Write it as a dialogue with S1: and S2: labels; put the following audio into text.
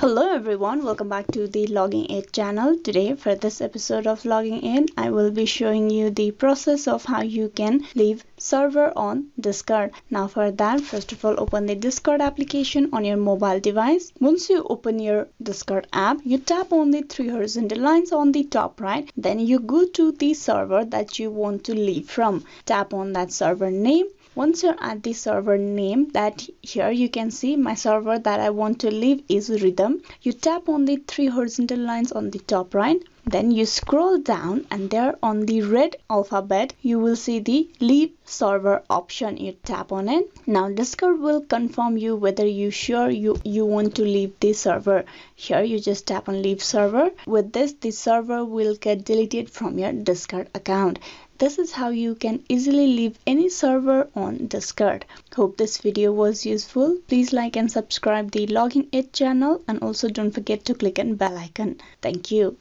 S1: Hello everyone, welcome back to the Logging In channel. Today for this episode of Logging In, I will be showing you the process of how you can leave server on Discord. Now for that, first of all, open the Discord application on your mobile device. Once you open your Discord app, you tap on the three horizontal lines on the top right. Then you go to the server that you want to leave from. Tap on that server name. Once you're at the server name, that here you can see my server that I want to leave is Rhythm. You tap on the three horizontal lines on the top right. Then you scroll down and there on the red alphabet you will see the leave server option. You tap on it. Now Discord will confirm you whether you sure you want to leave the server. Here you just tap on leave server. With this, the server will get deleted from your Discord account. This is how you can easily leave any server on Discord. Hope this video was useful. Please like and subscribe the Logging In channel, and also don't forget to click on bell icon. Thank you.